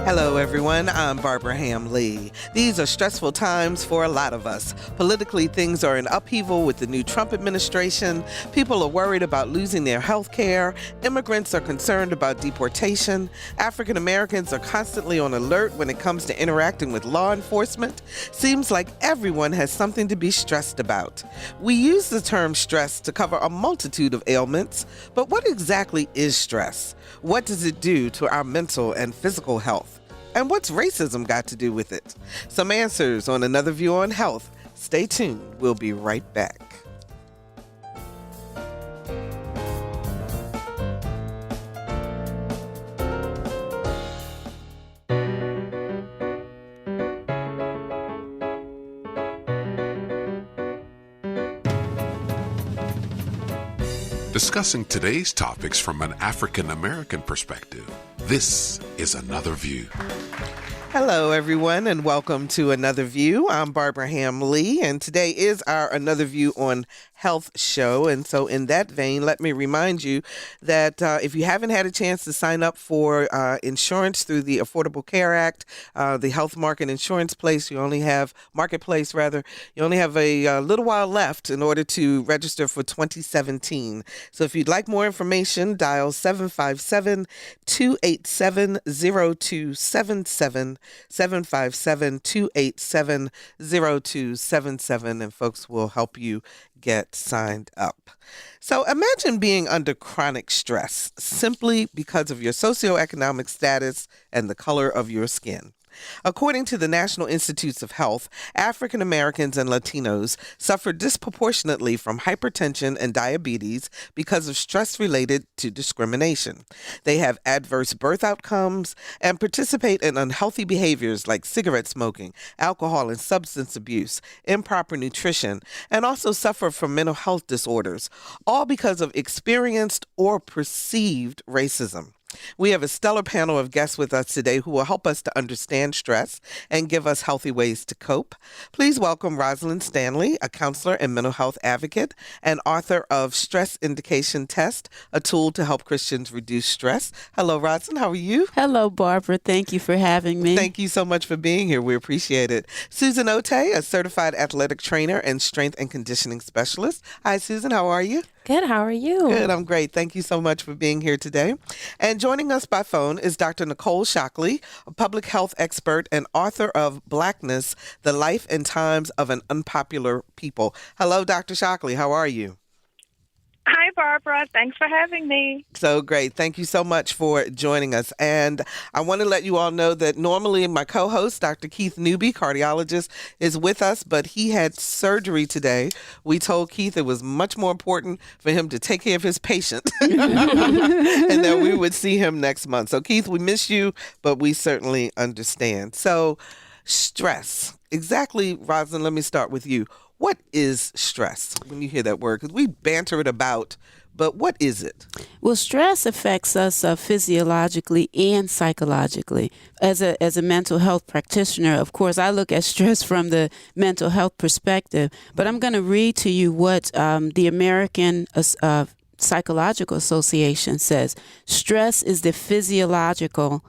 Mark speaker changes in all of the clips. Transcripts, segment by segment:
Speaker 1: Hello, everyone. I'm Barbara Ham-Lee. These are stressful times for a lot of us. Politically, things are in upheaval with the new Trump administration. People are worried about losing their health care. Immigrants are concerned about deportation. African Americans are constantly on alert when it comes to interacting with law enforcement. Seems like everyone has something to be stressed about. We use the term stress to cover a multitude of ailments, but what exactly is stress? What does it do to our mental and physical health? And what's racism got to do with it? Some answers on Another View on Health. Stay tuned. We'll be right back.
Speaker 2: Discussing today's topics from an African American perspective, this is Another View.
Speaker 1: Hello, everyone, and welcome to Another View. I'm Barbara Ham-Lee, and today is our Another View on Health show. And so in that vein, let me remind you that if you haven't had a chance to sign up for insurance through the Affordable Care Act, the health market insurance place, you only have a little while left in order to register for 2017. So if you'd like more information, dial 757-287-0277, 757-287-0277, and folks will help you get signed up. So imagine being under chronic stress simply because of your socioeconomic status and the color of your skin. According to the National Institutes of Health, African Americans and Latinos suffer disproportionately from hypertension and diabetes because of stress related to discrimination. They have adverse birth outcomes and participate in unhealthy behaviors like cigarette smoking, alcohol and substance abuse, improper nutrition, and also suffer from mental health disorders, all because of experienced or perceived racism. We have a stellar panel of guests with us today who will help us to understand stress and give us healthy ways to cope. Please welcome Rosalind Stanley, a counselor and mental health advocate and author of Stress Indication Test, a tool to help Christians reduce stress. Hello, Rosalind. How are you?
Speaker 3: Hello, Barbara. Thank you for having me.
Speaker 1: Thank you so much for being here. We appreciate it. Susan Ottey, a certified athletic trainer and strength and conditioning specialist. Hi, Susan. How are you?
Speaker 3: Good. How are you?
Speaker 1: Good. I'm great. Thank you so much for being here today. And joining us by phone is Dr. Nicole Shockley, a public health expert and author of Blackness, The Life and Times of an Unpopular People. Hello, Dr. Shockley. How are you?
Speaker 4: Hi, Barbara. Thanks for having me.
Speaker 1: So great. Thank you so much for joining us. And I want to let you all know that normally my co-host, Dr. Keith Newby, cardiologist, is with us, but he had surgery today. We told Keith it was much more important for him to take care of his patient and that we would see him next month. So, Keith, we miss you, but we certainly understand. So, stress. Exactly, Rosalind, let me start with you. What is stress when you hear that word? Because we banter it about, but what is it?
Speaker 3: Well, stress affects us physiologically and psychologically. As a mental health practitioner, of course, I look at stress from the mental health perspective, but I'm going to read to you what the American Psychological Association says. Stress is the physiological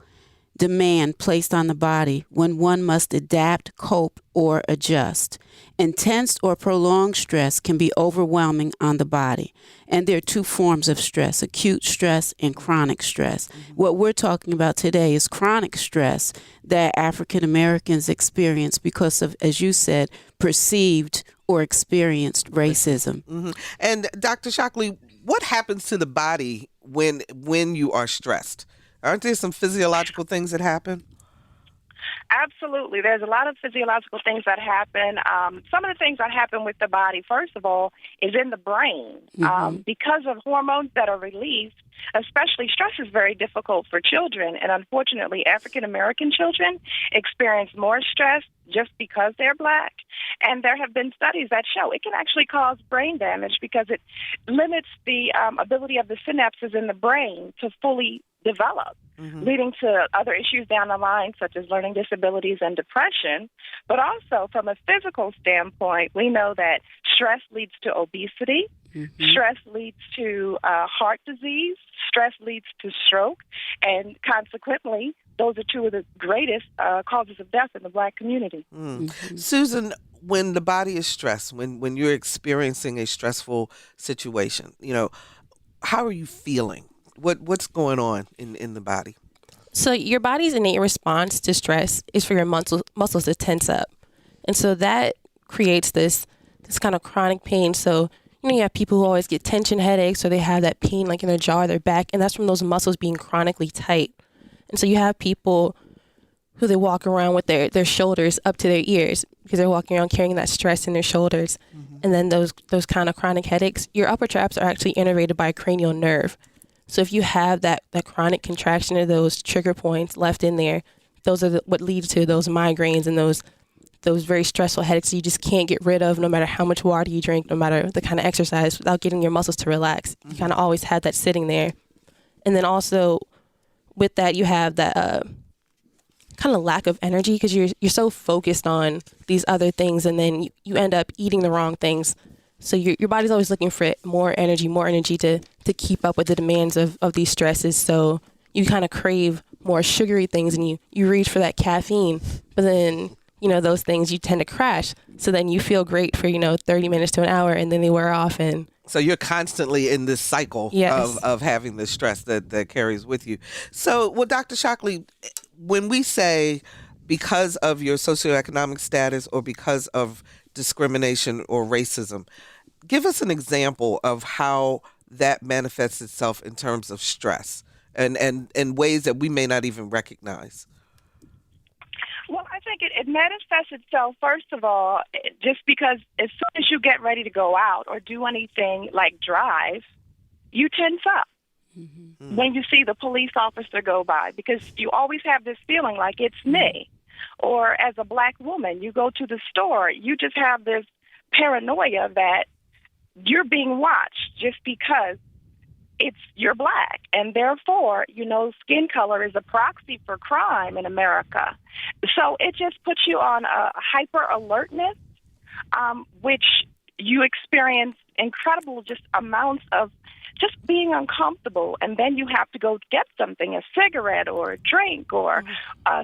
Speaker 3: demand placed on the body when one must adapt, cope, or adjust. Intense or prolonged stress can be overwhelming on the body. And there are two forms of stress, acute stress and chronic stress. What we're talking about today is chronic stress that African Americans experience because of, as you said, perceived or experienced racism.
Speaker 1: Mm-hmm. And Dr. Shockley, what happens to the body when you are stressed? Aren't there some physiological things that happen?
Speaker 4: Absolutely. There's a lot of physiological things that happen. Some of the things that happen with the body, first of all, is in the brain. Because of hormones that are released, especially stress is very difficult for children. And unfortunately, African-American children experience more stress just because they're Black. And there have been studies that show it can actually cause brain damage because it limits the ability of the synapses in the brain to fully develop, leading to other issues down the line, such as learning disabilities and depression. But also, from a physical standpoint, we know that stress leads to obesity, stress leads to heart disease, stress leads to stroke, and consequently, those are two of the greatest causes of death in the Black community.
Speaker 1: Susan, when the body is stressed, when you're experiencing a stressful situation, how are you feeling? What's going on in the body?
Speaker 5: So your body's innate response to stress is for your muscles to tense up. And so that creates this kind of chronic pain. So, you have people who always get tension headaches, or they have that pain like in their jaw or their back, and that's from those muscles being chronically tight. And so you have people who they walk around with their shoulders up to their ears because they're walking around carrying that stress in their shoulders. And then those kind of chronic headaches, your upper traps are actually innervated by a cranial nerve. So if you have that chronic contraction of those trigger points left in there, those are what leads to those migraines and those very stressful headaches you just can't get rid of no matter how much water you drink, no matter the kind of exercise, without getting your muscles to relax. You kind of always have that sitting there. And then also with that, you have that kind of lack of energy because you're so focused on these other things, and then you end up eating the wrong things. So your body's always looking for more energy to keep up with the demands of these stresses. So you kind of crave more sugary things, and you reach for that caffeine, but then, those things you tend to crash. So then you feel great for, 30 minutes to an hour, and then they wear off. And
Speaker 1: so you're constantly in this cycle of having the stress that carries with you. So, Dr. Shockley, when we say because of your socioeconomic status or because of discrimination or racism, give us an example of how that manifests itself in terms of stress and ways that we may not even recognize.
Speaker 4: Well, I think it manifests itself, first of all, just because as soon as you get ready to go out or do anything like drive, you tense up when you see the police officer go by, because you always have this feeling like it's me. Or as a Black woman, you go to the store, you just have this paranoia that you're being watched just because you're Black, and therefore, skin color is a proxy for crime in America. So it just puts you on a hyper alertness, which you experience incredible just amounts of just being uncomfortable, and then you have to go get something, a cigarette or a drink or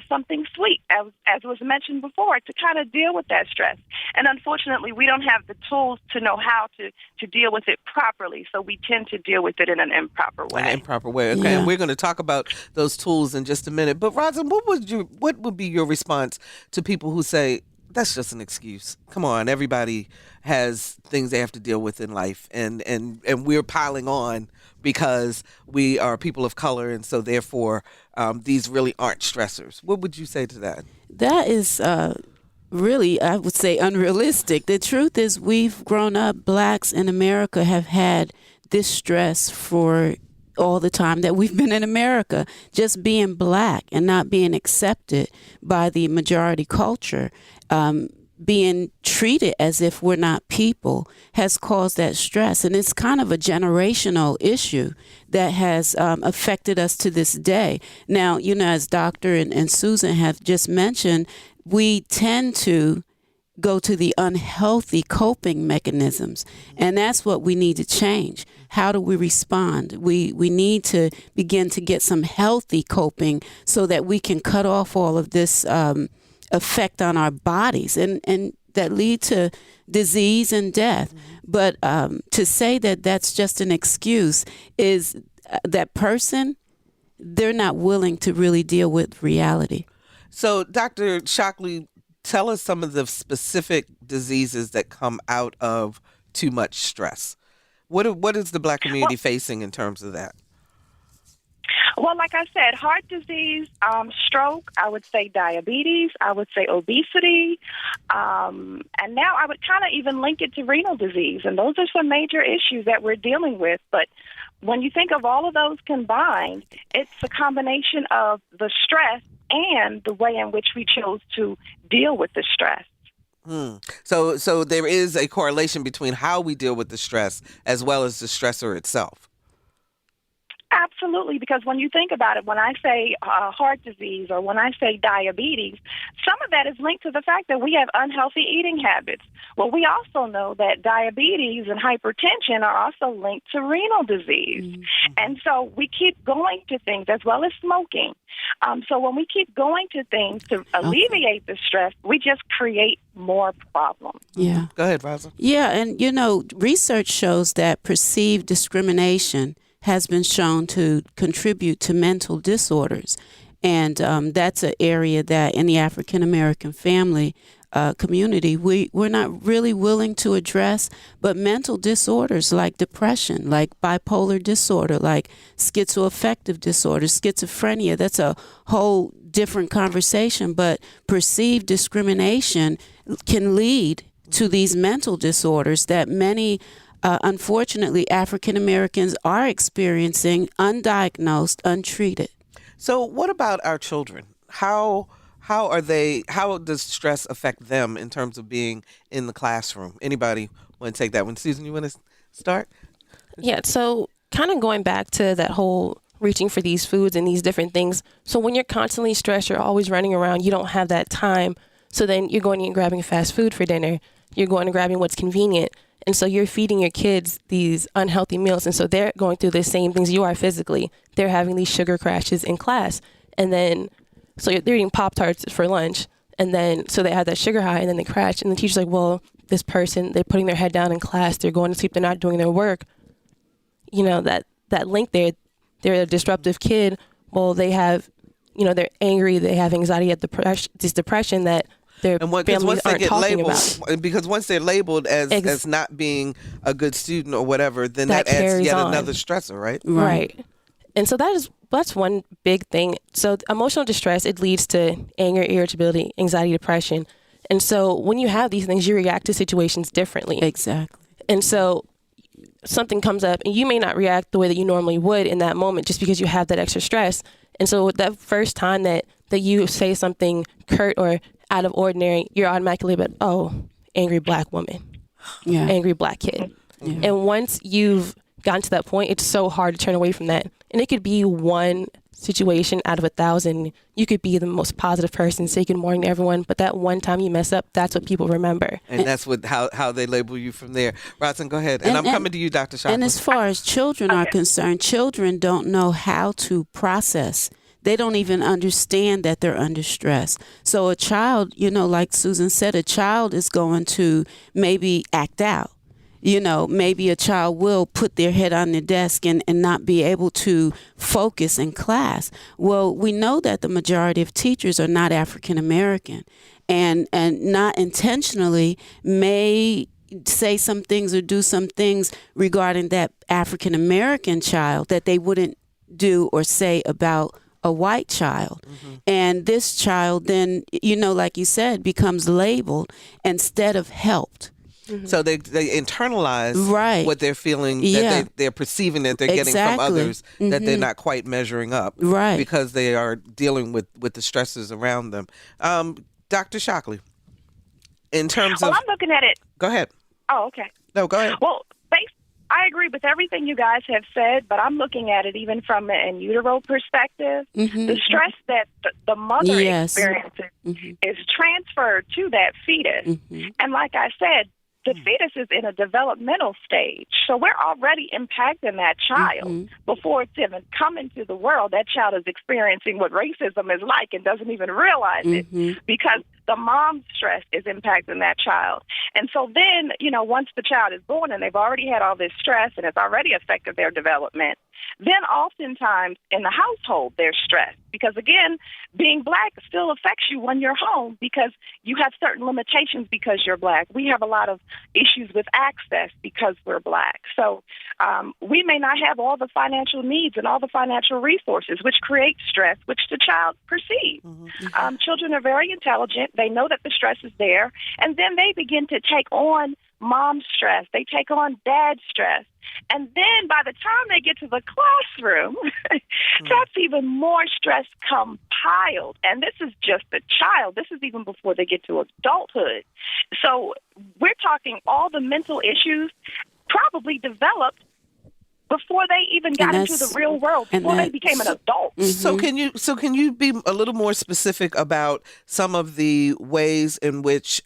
Speaker 4: something sweet, as was mentioned before, to kind of deal with that stress. And unfortunately, we don't have the tools to know how to deal with it properly, so we tend to deal with it in an improper way.
Speaker 1: Okay, and we're going to talk about those tools in just a minute. But Rosalind, what would be your response to people who say, that's just an excuse? Come on, everybody has things they have to deal with in life, and we're piling on because we are people of color, and so therefore these really aren't stressors. What would you say to that?
Speaker 3: That is really, I would say, unrealistic. The truth is, we've grown up, Blacks in America have had this stress for all the time that we've been in America. Just being Black and not being accepted by the majority culture, being treated as if we're not people, has caused that stress. And it's kind of a generational issue that has affected us to this day. Now, as Dr. and Susan have just mentioned, we tend to go to the unhealthy coping mechanisms, and that's what we need to change. How do we respond? We need to begin to get some healthy coping so that we can cut off all of this effect on our bodies and that lead to disease and death. But to say that that's just an excuse is that person, they're not willing to really deal with reality.
Speaker 1: So, Dr. Shockley, tell us some of the specific diseases that come out of too much stress. What is the Black community facing in terms of that?
Speaker 4: Well, like I said, heart disease, stroke, I would say diabetes, I would say obesity, and now I would kind of even link it to renal disease. And those are some major issues that we're dealing with. But when you think of all of those combined, it's a combination of the stress and the way in which we chose to deal with the stress.
Speaker 1: So there is a correlation between how we deal with the stress as well as the stressor itself.
Speaker 4: Absolutely, because when you think about it, when I say heart disease or when I say diabetes, some of that is linked to the fact that we have unhealthy eating habits. Well, we also know that diabetes and hypertension are also linked to renal disease. Mm-hmm. And so we keep going to things, as well as smoking. So when we keep going to things to alleviate the stress, we just create more problems.
Speaker 3: Yeah.
Speaker 1: Go ahead, Rosalind.
Speaker 3: Yeah, and research shows that perceived discrimination has been shown to contribute to mental disorders. And that's an area that in the African American family community, we're not really willing to address. But mental disorders like depression, like bipolar disorder, like schizoaffective disorder, schizophrenia, that's a whole different conversation. But perceived discrimination can lead to these mental disorders that many unfortunately, African Americans are experiencing undiagnosed, untreated.
Speaker 1: So what about our children? How does stress affect them in terms of being in the classroom? Anybody want to take that one? Susan, you want to start?
Speaker 5: Yeah, so kind of going back to that whole reaching for these foods and these different things. So when you're constantly stressed, you're always running around, you don't have that time. So then you're going and grabbing fast food for dinner. You're going and grabbing what's convenient. And so you're feeding your kids these unhealthy meals. And so they're going through the same things you are physically. They're having these sugar crashes in class. And then, so they're eating Pop-Tarts for lunch. And then, so they have that sugar high and then they crash. And the teacher's like, well, this person, they're putting their head down in class. They're going to sleep. They're not doing their work. That link there, they're a disruptive kid. Well, they have, they're angry. They have anxiety, this depression that their families aren't talking about.
Speaker 1: Because once they're labeled as not being a good student or whatever, then that adds yet another stressor, right?
Speaker 5: Right. And so that's one big thing. So emotional distress, it leads to anger, irritability, anxiety, depression. And so when you have these things, you react to situations differently.
Speaker 3: Exactly.
Speaker 5: And so something comes up and you may not react the way that you normally would in that moment just because you have that extra stress. And so that first time that you say something curt or out of ordinary, you're automatically angry black woman, angry black kid. Yeah. And once you've gotten to that point, it's so hard to turn away from that. And it could be one situation out of 1,000. You could be the most positive person, say good morning to everyone, but that one time you mess up, that's what people remember.
Speaker 1: And that's how they label you from there. Rosalind, go ahead. And I'm coming to you, Dr. Shockley.
Speaker 3: And as far as children are concerned, children don't know how to process. They don't even understand that they're under stress. So a child, like Susan said, a child is going to maybe act out. Maybe a child will put their head on the desk and not be able to focus in class. Well, we know that the majority of teachers are not African American and not intentionally may say some things or do some things regarding that African American child that they wouldn't do or say about a white child. Mm-hmm. And this child then, like you said, becomes labeled instead of helped.
Speaker 1: Mm-hmm. So they internalize what they're feeling, that they're perceiving that they're getting from others, that they're not quite measuring up because they are dealing with the stresses around them. Dr. Shockley, in terms of...
Speaker 4: I'm looking at it...
Speaker 1: Go ahead.
Speaker 4: Oh, okay.
Speaker 1: No, go ahead.
Speaker 4: Well, I agree with everything you guys have said, but I'm looking at it even from an in utero perspective. Mm-hmm. The stress that the mother experiences is transferred to that fetus. Mm-hmm. And like I said, the fetus is in a developmental stage. So we're already impacting that child before it's even come into the world. That child is experiencing what racism is like and doesn't even realize it because the mom's stress is impacting that child. And so then, once the child is born and they've already had all this stress and it's already affected their development, then oftentimes in the household there's stress because, again, being black still affects you when you're home because you have certain limitations because you're black. We have a lot of issues with access because we're black. So we may not have all the financial needs and all the financial resources, which create stress, which the child perceives. Mm-hmm. Children are very intelligent. They know that the stress is there, and then they begin to take on mom's stress. They take on dad's stress. And then by the time they get to the classroom, that's even more stress compiled. And this is just a child. This is even before they get to adulthood. So we're talking all the mental issues probably developed before they even got into the real world, before they became an adult.
Speaker 1: So can you be a little more specific about some of the ways in which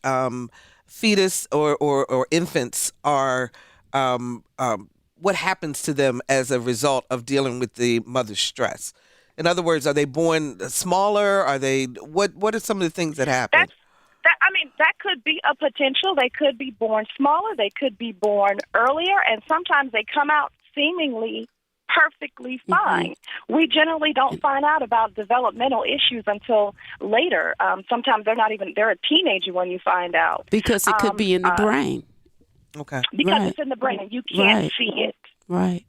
Speaker 1: fetus or infants are what happens to them as a result of dealing with the mother's stress? In other words, are they born smaller? Are they what are some of the things that happen?
Speaker 4: That could be a potential. They could be born smaller. They could be born earlier, and sometimes they come out seemingly perfectly fine. We generally don't find out about developmental issues until later. Sometimes they're a teenager when you find out.
Speaker 3: Because it could be in the brain.
Speaker 1: Okay.
Speaker 4: Because it's in the brain and you can't see it.
Speaker 3: Right.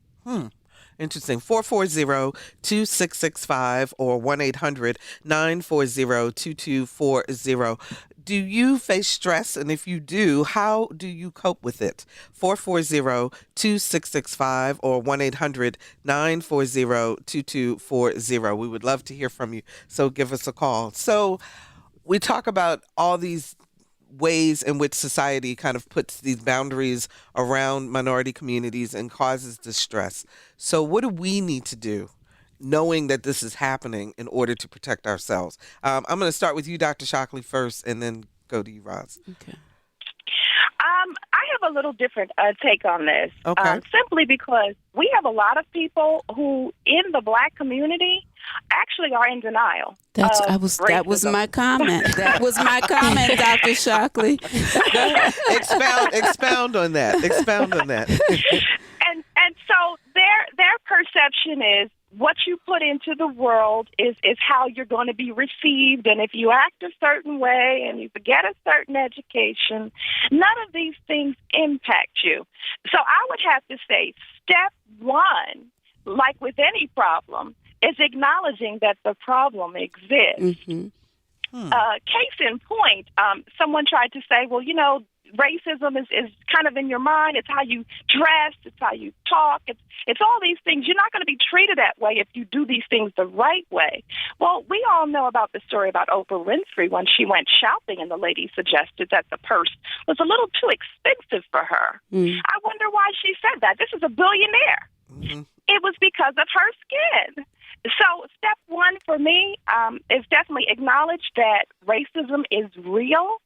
Speaker 1: Interesting. 440-2665 or 1-800-940-2240. Do you face stress? And if you do, how do you cope with it? 440-2665 or 1-800-940-2240. We would love to hear from you. So give us a call. So we talk about all these ways in which society kind of puts these boundaries around minority communities and causes distress. So what do we need to do, knowing that this is happening, in order to protect ourselves? I'm going to start with you, Dr. Shockley, first, and then go to you, Roz.
Speaker 3: Okay.
Speaker 4: I have a little different take on this.
Speaker 1: Okay.
Speaker 4: Simply because we have a lot of people who, in the Black community, actually are in denial.
Speaker 3: That was my comment. That was my comment, Dr. Shockley.
Speaker 1: Expound on that. Expound on that.
Speaker 4: And so their perception is what you put into the world is how you're going to be received. And if you act a certain way and you get a certain education, none of these things impact you. So I would have to say step one, like with any problem, is acknowledging that the problem exists. Case in point, someone tried to say, well, racism is kind of in your mind. It's how you dress. It's how you talk. It's all these things. You're not going to be treated that way if you do these things the right way. Well, we all know about the story about Oprah Winfrey when she went shopping and the lady suggested that the purse was a little too expensive for her. I wonder why she said that. This is a billionaire. It was because of her skin. So step one for me is definitely acknowledge that racism is real.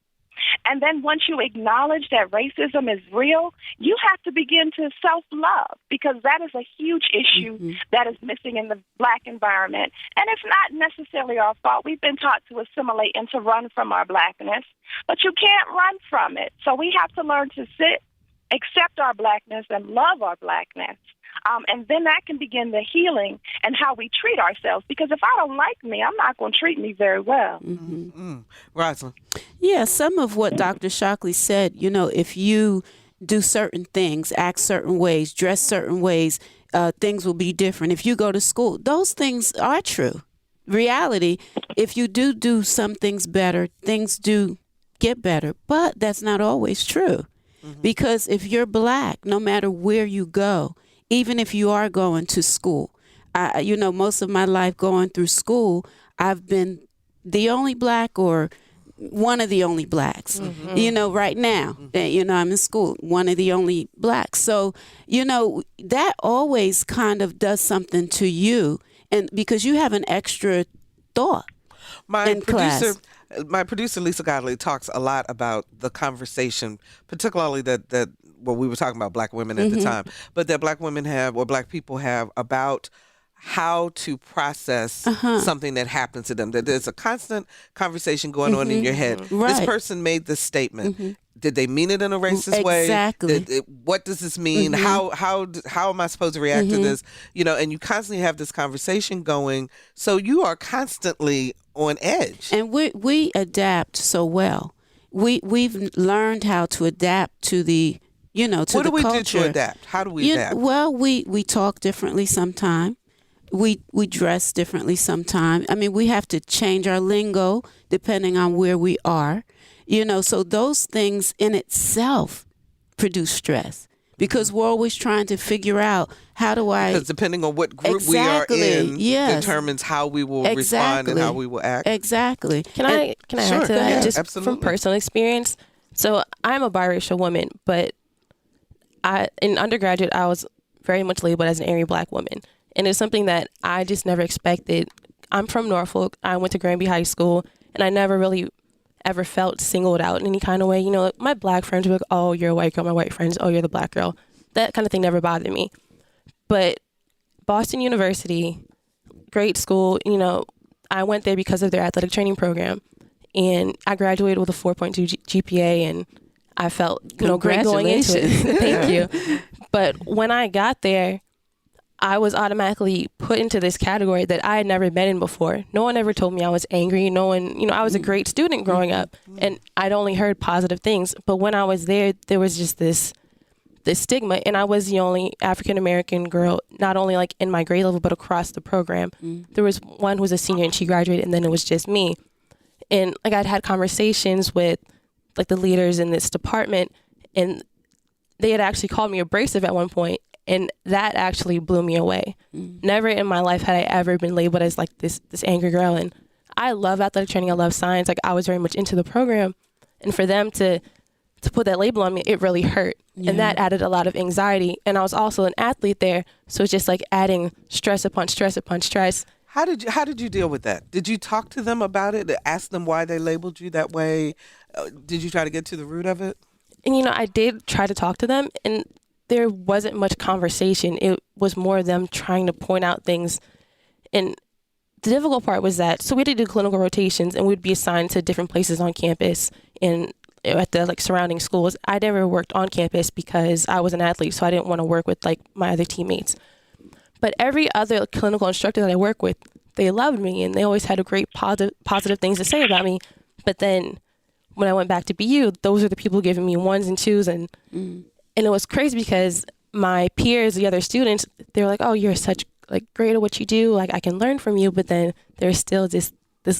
Speaker 4: And then once you acknowledge that racism is real, you have to begin to self-love, because that is a huge issue that is missing in the Black environment. And it's not necessarily our fault. We've been taught to assimilate and to run from our Blackness, but you can't run from it. So we have to learn to sit, accept our Blackness, and love our Blackness. And then that can begin the healing and how we treat ourselves. Because if I don't like me, I'm not going to treat me very well.
Speaker 1: Rosalind.
Speaker 3: Yeah, some of what Dr. Shockley said, if you do certain things, act certain ways, dress certain ways, things will be different. If you go to school, those things are true. Reality, if you do some things better, things do get better. But that's not always true. Because if you're Black, no matter where you go, even if you are going to school, most of my life going through school, I've been the only Black or one of the only Blacks, right now, I'm in school, one of the only Blacks. So, that always kind of does something to you, and because you have an extra thought in class.
Speaker 1: My producer, Lisa Godley, talks a lot about the conversation, particularly that we were talking about Black women at the time, but that Black women have, or Black people have, about how to process something that happens to them. That there's a constant conversation going on in your head.
Speaker 3: Right.
Speaker 1: This person made this statement. Did they mean it in a racist way?
Speaker 3: Exactly.
Speaker 1: What does this mean? How am I supposed to react to this? And you constantly have this conversation going. So you are constantly on edge.
Speaker 3: And we adapt so well. We've learned how to adapt to the to the culture.
Speaker 1: What do we do to adapt? How do we adapt?
Speaker 3: Well, we talk differently sometimes. We dress differently sometimes. I mean, we have to change our lingo depending on where we are. So those things in itself produce stress, because we're always trying to figure out
Speaker 1: because depending on what group we are in determines how we will respond and how we will act.
Speaker 3: Exactly.
Speaker 5: Can I add to that? Just
Speaker 1: absolutely.
Speaker 5: From personal experience. So I'm a biracial woman, but in undergraduate I was very much labeled as an angry Black woman. And it's something that I just never expected. I'm from Norfolk. I went to Granby High School, and I never really ever felt singled out in any kind of way. You know, my Black friends were like, oh, you're a white girl. My white friends, oh, you're the Black girl. That kind of thing never bothered me. But Boston University, great school, you know, I went there because of their athletic training program. And I graduated with a 4.2 GPA, and I felt, you know, great going into it. Thank you. But when I got there, I was automatically put into this category that I had never been in before. No one ever told me I was angry. No one, you know, I was a great student growing up, and I'd only heard positive things. But when I was there was just this stigma, and I was the only African-American girl, not only like in my grade level, but across the program. There was one who was a senior and she graduated, and then it was just me. And like I'd had conversations with like the leaders in this department, and they had actually called me abrasive at one point. And that actually blew me away. Never in my life had I ever been labeled as like this angry girl. And I love athletic training. I love science. Like I was very much into the program. And for them to put that label on me, it really hurt. Yeah. And that added a lot of anxiety. And I was also an athlete there. So it's just like adding stress upon stress upon stress.
Speaker 1: How did you deal with that? Did you talk to them about it? Ask them why they labeled you that way? Did you try to get to the root of it?
Speaker 5: And, you know, I did try to talk to them, and there wasn't much conversation. It was more them trying to point out things. And the difficult part was that, so we had to do clinical rotations, and we'd be assigned to different places on campus and at the like surrounding schools. I never worked on campus because I was an athlete, so I didn't want to work with like my other teammates. But every other clinical instructor that I work with, they loved me, and they always had a great positive things to say about me. But then when I went back to BU, those are the people giving me ones and twos, and it was crazy because my peers, the other students, they were like, "Oh, you're such like great at what you do. Like I can learn from you." But then there's still this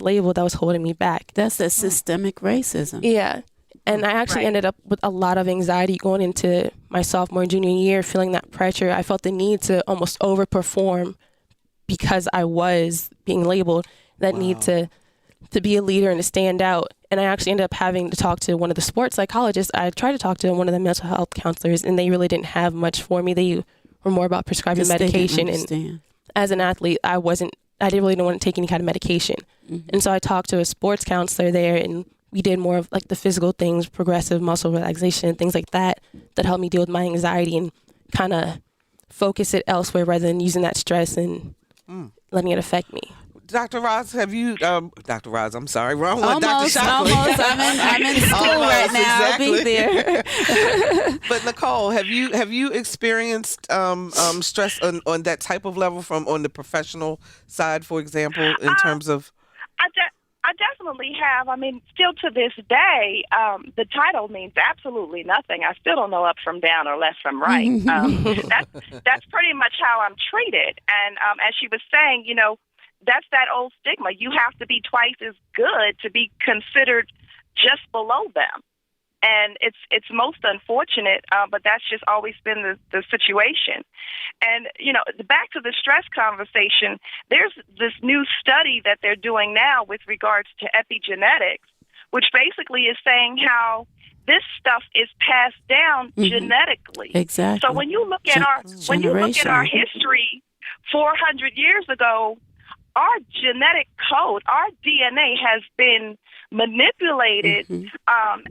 Speaker 5: label that was holding me back.
Speaker 3: That's the systemic racism.
Speaker 5: Yeah. And I actually ended up with a lot of anxiety going into my sophomore and junior year, feeling that pressure. I felt the need to almost overperform because I was being labeled, that need to be a leader and to stand out. And I actually ended up having to talk to one of the sports psychologists. I tried to talk to one of the mental health counselors, and they really didn't have much for me. They were more about prescribing medication. And as an athlete, I really didn't want to take any kind of medication. And so I talked to a sports counselor there, and we did more of like the physical things, progressive muscle relaxation, things like that helped me deal with my anxiety and kind of focus it elsewhere rather than using that stress and letting it affect me.
Speaker 1: Dr. Roz, have you, Dr. Roz, I'm sorry, wrong one,
Speaker 3: Almost,
Speaker 1: Dr. Shockley.
Speaker 3: I'm in school right now.
Speaker 1: Exactly.
Speaker 3: I'll be there.
Speaker 1: But Nicole, have you experienced stress on that type of level on the professional side, for example, in terms of?
Speaker 4: I definitely have. I mean, still to this day, the title means absolutely nothing. I still don't know up from down or left from right. That's pretty much how I'm treated. And as she was saying, you know, that's that old stigma. You have to be twice as good to be considered just below them. And it's most unfortunate, but that's just always been the situation. And, you know, back to the stress conversation, there's this new study that they're doing now with regards to epigenetics, which basically is saying how this stuff is passed down genetically.
Speaker 3: Exactly.
Speaker 4: So when you look at our history 400 years ago, our genetic code, our DNA has been manipulated and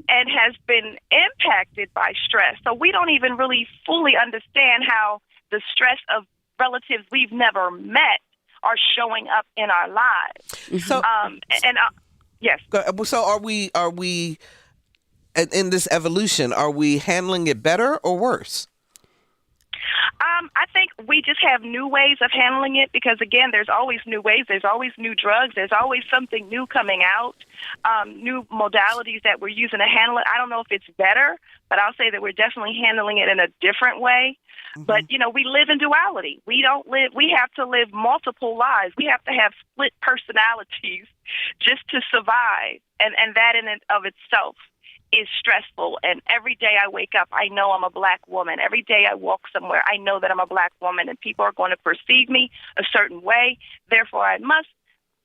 Speaker 4: has been impacted by stress. So we don't even really fully understand how the stress of relatives we've never met are showing up in our lives.
Speaker 1: So,
Speaker 4: yes.
Speaker 1: So are we in this evolution? Are we handling it better or worse?
Speaker 4: I think we just have new ways of handling it because, again, there's always new ways. There's always new drugs. There's always something new coming out, new modalities that we're using to handle it. I don't know if it's better, but I'll say that we're definitely handling it in a different way. But, you know, we live in duality. We have to live multiple lives. We have to have split personalities just to survive. And that in and of itself is stressful. And every day I wake up, I know I'm a Black woman. Every day I walk somewhere, I know that I'm a Black woman, and people are going to perceive me a certain way. Therefore, I must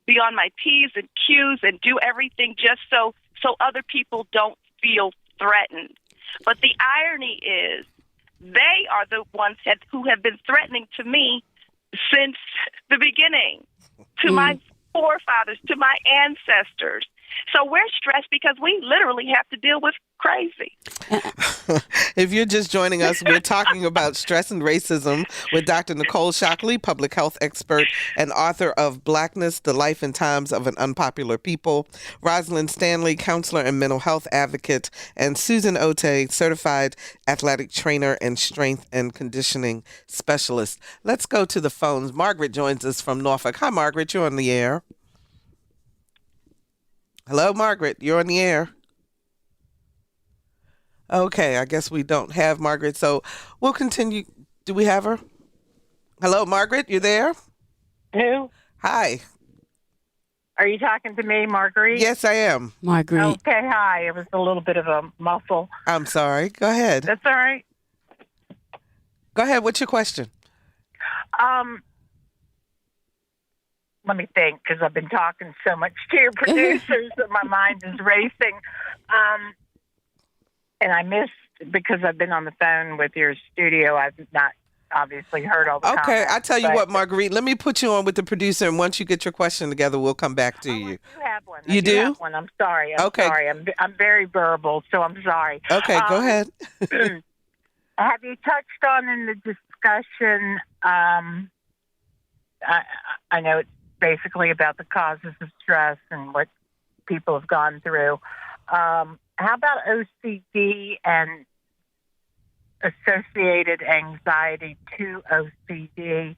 Speaker 4: be on my P's and Q's and do everything just so other people don't feel threatened. But the irony is they are the ones who have been threatening to me since the beginning, to my forefathers, to my ancestors. So we're stressed because we literally have to deal with crazy.
Speaker 1: If you're just joining us, we're talking about stress and racism with Dr. Nicole Shockley, public health expert and author of Blackness, The Life and Times of an Unpopular People, Rosalind Stanley, counselor and mental health advocate, and Susan Ottey, certified athletic trainer and strength and conditioning specialist. Let's go to the phones. Margaret joins us from Norfolk. Hi, Margaret. You're on the air. Hello, Margaret. You're on the air. Okay, I guess we don't have Margaret, so we'll continue. Do we have her? Hello, Margaret. You there?
Speaker 6: Who?
Speaker 1: Hi.
Speaker 6: Are you talking to me, Marguerite?
Speaker 1: Yes, I am.
Speaker 3: Marguerite.
Speaker 6: Okay, hi. It was a little bit of a muffle.
Speaker 1: I'm sorry. Go ahead.
Speaker 6: That's all right.
Speaker 1: Go ahead. What's your question?
Speaker 6: Let me think, because I've been talking so much to your producers that my mind is racing. And I missed, because I've been on the phone with your studio, I've not obviously heard all the
Speaker 1: Okay,
Speaker 6: comments,
Speaker 1: I tell you what, Marguerite, let me put you on with the producer, and once you get your question together, we'll come back to you.
Speaker 6: I do have one.
Speaker 1: You do?
Speaker 6: Have one. I'm sorry. I'm
Speaker 1: Okay.
Speaker 6: sorry. I'm very verbal, so I'm sorry.
Speaker 1: Okay, go ahead.
Speaker 6: Have you touched on in the discussion, I know it's basically about the causes of stress and what people have gone through. How about OCD and associated anxiety to OCD?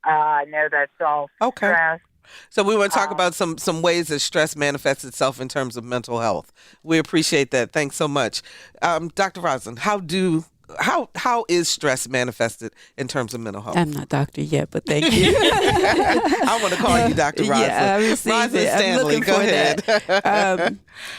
Speaker 6: I know that's all stress.
Speaker 1: So we want to talk about some ways that stress manifests itself in terms of mental health. We appreciate that. Thanks so much. Dr. Rosalind, how is stress manifested in terms of mental health?
Speaker 3: I'm not doctor yet, but thank you.
Speaker 1: I want to call you Dr. Rosalind.
Speaker 3: Yeah, I received
Speaker 1: Rosalind
Speaker 3: it.
Speaker 1: Stanley,
Speaker 3: I'm looking
Speaker 1: go
Speaker 3: for
Speaker 1: ahead.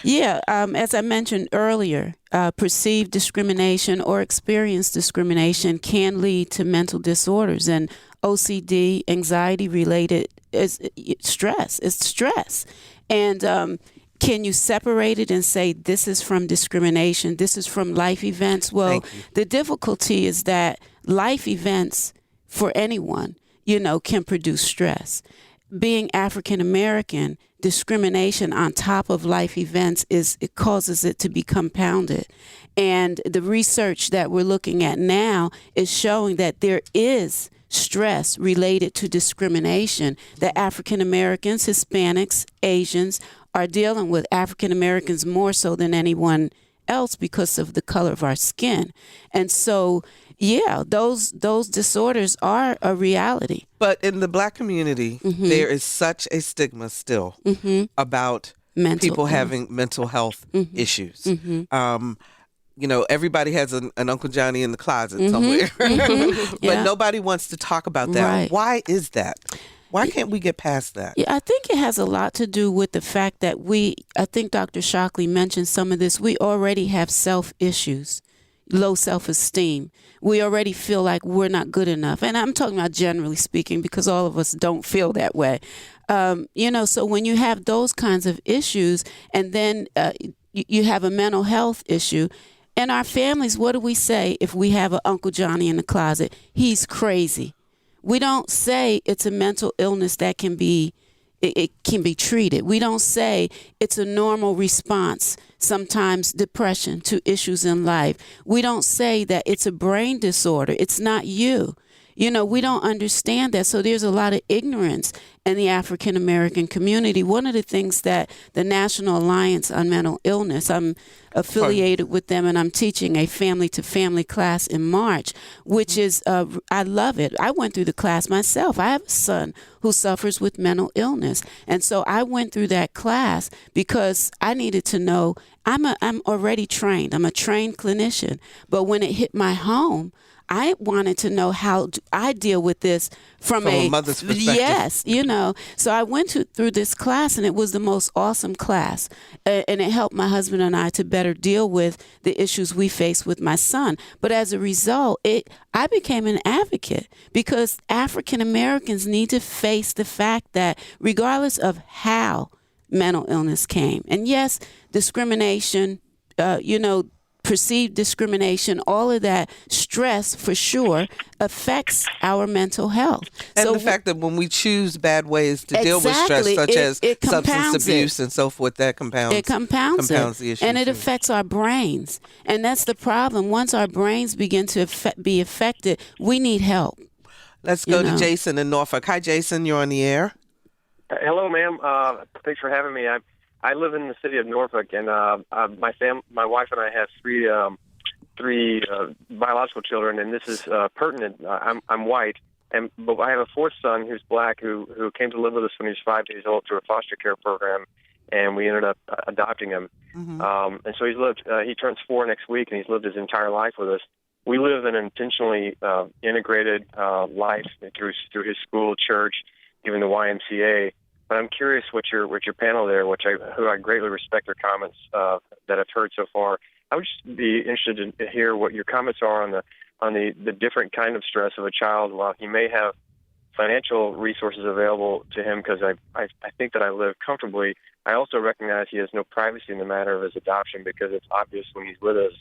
Speaker 3: that. As I mentioned earlier, perceived discrimination or experienced discrimination can lead to mental disorders, and OCD, anxiety-related, is stress. It's stress. And can you separate it and say this is from discrimination, this is from life events? Well, the difficulty is that life events for anyone, can produce stress. Being African American, discrimination on top of life events it causes it to be compounded. And the research that we're looking at now is showing that there is stress related to discrimination that African Americans, Hispanics, Asians are dealing with, African Americans more so than anyone else because of the color of our skin. And so, those disorders are a reality.
Speaker 1: But in the Black community, there is such a stigma still about people having mental health issues. Everybody has an Uncle Johnny in the closet somewhere, but nobody wants to talk about that.
Speaker 3: Right.
Speaker 1: Why is that? Why can't we get past that?
Speaker 3: Yeah, I think it has a lot to do with the fact that I think Dr. Shockley mentioned some of this, we already have self-issues, low self-esteem. We already feel like we're not good enough. And I'm talking about generally speaking, because all of us don't feel that way. So when you have those kinds of issues, and then you have a mental health issue, in our families, what do we say if we have an Uncle Johnny in the closet? He's crazy. We don't say it's a mental illness that can be treated. We don't say it's a normal response, sometimes depression, to issues in life. We don't say that it's a brain disorder. It's not you. We don't understand that. So there's a lot of ignorance in the African American community. One of the things that the National Alliance on Mental Illness, I'm affiliated with them, and I'm teaching a family-to-family class in March, which is, I love it. I went through the class myself. I have a son who suffers with mental illness. And so I went through that class because I needed to know, I'm already trained. I'm a trained clinician. But when it hit my home, I wanted to know how I deal with this from
Speaker 1: a mother's perspective.
Speaker 3: Yes, So I went through this class, and it was the most awesome class. And it helped my husband and I to better deal with the issues we face with my son. But as a result, I became an advocate because African Americans need to face the fact that regardless of how mental illness came, and yes, discrimination, perceived discrimination, all of that stress for sure affects our mental health.
Speaker 1: And
Speaker 3: so
Speaker 1: the fact that when we choose bad ways to deal with stress,
Speaker 3: Exactly.
Speaker 1: such as
Speaker 3: It
Speaker 1: substance
Speaker 3: compounds
Speaker 1: abuse and so forth, that compounds the issue.
Speaker 3: and it
Speaker 1: too.
Speaker 3: affects our brains. And that's the problem. Once our brains begin to be affected, we need help.
Speaker 1: Let's go to Jason in Norfolk. Hi, Jason. You're on the air.
Speaker 7: Hello, ma'am. Thanks for having me. I live in the city of Norfolk, and my wife and I have three biological children, and this is pertinent. I'm white, but I have a fourth son who's black who came to live with us when he was 5 days old through a foster care program, and we ended up adopting him.
Speaker 1: Mm-hmm.
Speaker 7: And so he turns 4 next week, and he's lived his entire life with us. We live an intentionally integrated life through his school, church, even the YMCA. But I'm curious what your panel there, who I greatly respect their comments that I've heard so far. I would just be interested to hear what your comments are on the different kind of stress of a child. While he may have financial resources available to him, because I think that I live comfortably, I also recognize he has no privacy in the matter of his adoption, because it's obvious when he's with us.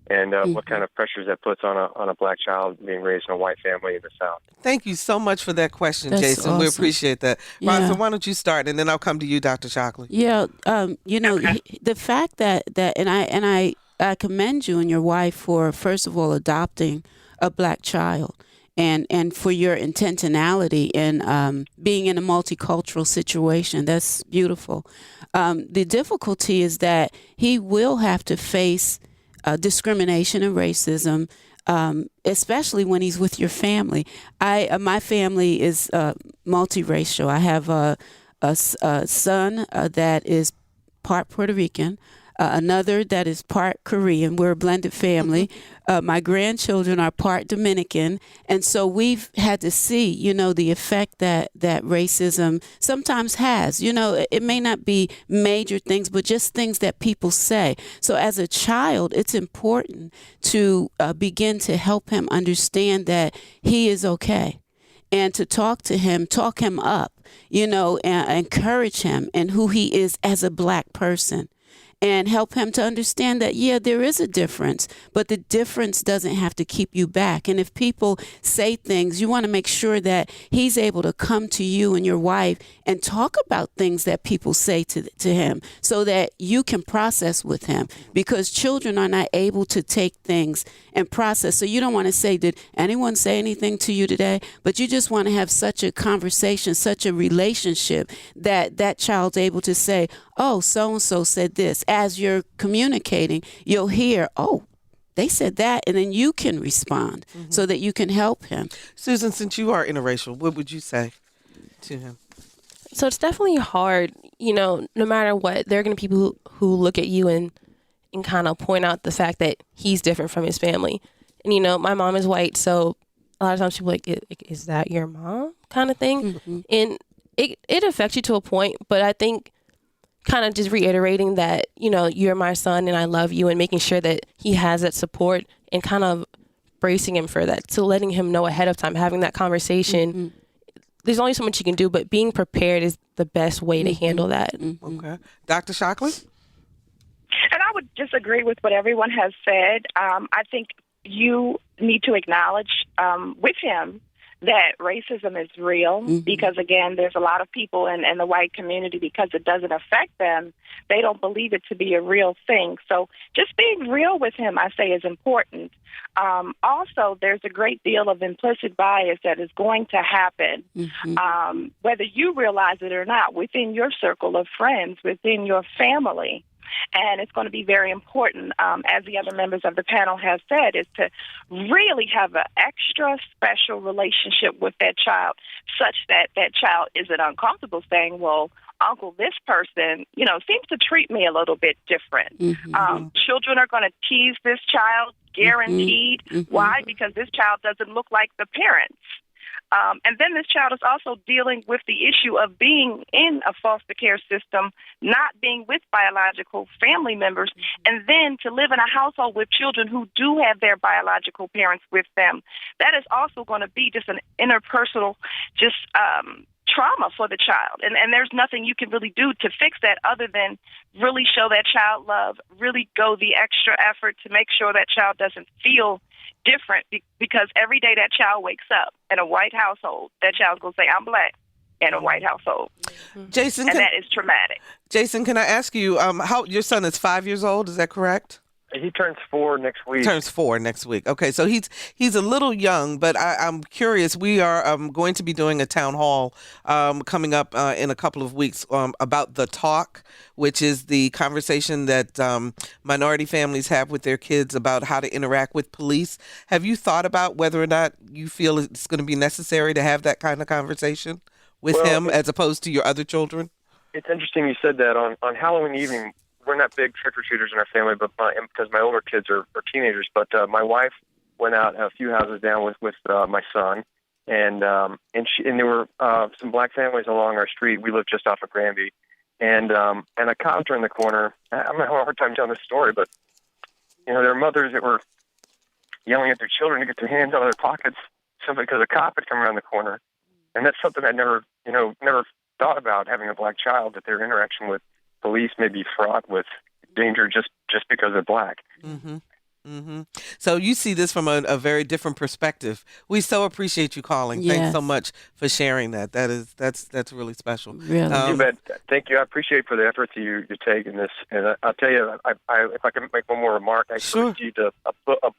Speaker 7: And what kind of pressures that puts on a black child being raised in a white family in the South.
Speaker 1: Thank you so much for that question,
Speaker 3: That's
Speaker 1: Jason.
Speaker 3: awesome.
Speaker 1: We appreciate that.
Speaker 3: Yeah.
Speaker 1: Rosalind, why don't you start, and then I'll come to you, Dr. Shockley.
Speaker 3: Yeah, the fact that I commend you and your wife for, first of all, adopting a black child, and for your intentionality in being in a multicultural situation. That's beautiful. The difficulty is that he will have to face discrimination and racism, especially when he's with your family. My family is multiracial. I have a son that is part Puerto Rican, another that is part Korean. We're a blended family. My grandchildren are part Dominican. And so we've had to see, the effect that racism sometimes has. It may not be major things, but just things that people say. So as a child, it's important to begin to help him understand that he is okay. And to talk him up, and encourage him in who he is as a black person. And help him to understand that, there is a difference, but the difference doesn't have to keep you back. And if people say things, you want to make sure that he's able to come to you and your wife and talk about things that people say to him, so that you can process with him, because children are not able to take things and process. So you don't want to say, did anyone say anything to you today? But you just want to have such a conversation, such a relationship that child's able to say, oh, so-and-so said this. As you're communicating, you'll hear, oh, they said that, and then you can respond so that you can help him.
Speaker 1: Susan, since you are interracial, what would you say to him?
Speaker 5: So it's definitely hard, no matter what. There are going to be people who look at you and kind of point out the fact that he's different from his family. And, my mom is white, so a lot of times people are like, is that your mom kind of thing? Mm-hmm. And it affects you to a point, but I think kind of just reiterating that, you're my son and I love you, and making sure that he has that support and kind of bracing him for that. So letting him know ahead of time, having that conversation. Mm-hmm. There's only so much you can do, but being prepared is the best way to handle that.
Speaker 1: Mm-hmm. Okay. Dr. Shockley?
Speaker 4: And I would just agree with what everyone has said. I think you need to acknowledge with him that racism is real, because, again, there's a lot of people in the white community, because it doesn't affect them, they don't believe it to be a real thing. So just being real with him, I say, is important. Also, there's a great deal of implicit bias that is going to happen, whether you realize it or not, within your circle of friends, within your family. And it's going to be very important, as the other members of the panel have said, is to really have an extra special relationship with that child, such that that child isn't uncomfortable saying, well, uncle, this person, seems to treat me a little bit different. Children are going to tease this child, guaranteed. Why? Because this child doesn't look like the parents. And then this child is also dealing with the issue of being in a foster care system, not being with biological family members, and then to live in a household with children who do have their biological parents with them. That is also going to be just an interpersonal, trauma for the child. And there's nothing you can really do to fix that other than really show that child love, really go the extra effort to make sure that child doesn't feel different, because every day that child wakes up in a white household, that child's going to say, I'm black, in a white household.
Speaker 1: Jason,
Speaker 4: and that is traumatic.
Speaker 1: Jason, can I ask you, how your son is 5 years old, is that correct?
Speaker 7: He turns 4 next week.
Speaker 1: Turns 4 next week. Okay, so he's a little young, but I'm curious. We are going to be doing a town hall coming up in a couple of weeks about the talk, which is the conversation that minority families have with their kids about how to interact with police. Have you thought about whether or not you feel it's going to be necessary to have that kind of conversation with him as opposed to your other children?
Speaker 7: It's interesting you said that. On Halloween evening, we're not big trick-or-treaters in our family, but because my older kids are teenagers. But my wife went out a few houses down with my son, and there were some black families along our street. We live just off of Granby, and a cop turned the corner. I'm having a hard time telling this story, but there are mothers that were yelling at their children to get their hands out of their pockets simply because a cop had come around the corner, and that's something I never thought about, having a black child, that their interaction with police may be fraught with danger just because they're black.
Speaker 1: Mm-hmm. Mm-hmm. So you see this from a very different perspective. We so appreciate you calling.
Speaker 3: Yes.
Speaker 1: Thanks so much for sharing that. That's really special.
Speaker 3: Really.
Speaker 7: You bet. Thank you. I appreciate for the efforts you take in this. And I'll tell you, if I can make one more remark, I received a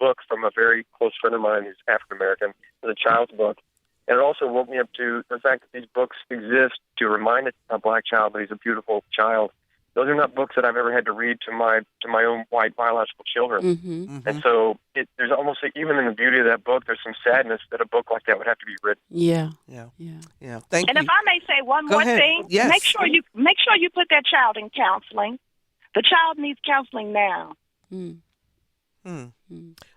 Speaker 7: book from a very close friend of mine who's African American. It's a child's book. And it also woke me up to the fact that these books exist to remind a black child that he's a beautiful child. Those are not books that I've ever had to read to my own white biological children.
Speaker 3: Mm-hmm. Mm-hmm.
Speaker 7: And so there's almost even in the beauty of that book, there's some sadness that a book like that would have to be written.
Speaker 3: Yeah.
Speaker 1: Thank you.
Speaker 4: And if I may say one
Speaker 1: Go
Speaker 4: more
Speaker 1: ahead.
Speaker 4: thing,
Speaker 1: Yes.
Speaker 4: make sure you put that child in counseling. The child needs counseling now.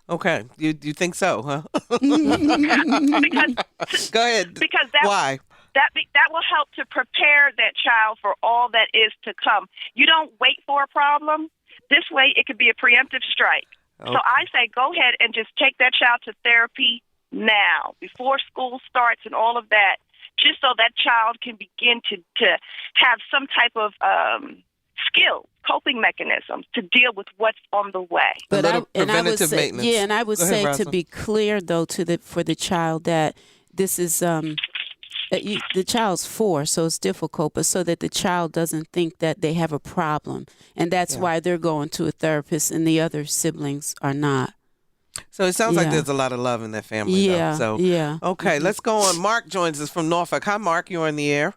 Speaker 1: Okay. You think so, huh?
Speaker 4: Because
Speaker 1: Go ahead.
Speaker 4: Because
Speaker 1: Why?
Speaker 4: That will help to prepare that child for all that is to come. You don't wait for a problem. This way, it could be a preemptive strike.
Speaker 1: Okay.
Speaker 4: So I say go ahead and just take that child to therapy now, before school starts and all of that, just so that child can begin to have some type of skill, coping mechanisms to deal with what's on the way.
Speaker 1: But
Speaker 3: I would say,
Speaker 1: maintenance.
Speaker 3: yeah, and I would
Speaker 1: Go ahead,
Speaker 3: say to
Speaker 1: Rosalind.
Speaker 3: be clear though for the child that this is the child's 4, so it's difficult, but so that the child doesn't think that they have a problem, and that's why they're going to a therapist and the other siblings are not.
Speaker 1: So it sounds like there's a lot of love in that family.
Speaker 3: Yeah.
Speaker 1: Though. So
Speaker 3: Yeah.
Speaker 1: Okay, let's go on. Mark joins us from Norfolk. Hi, Mark. You're on the air.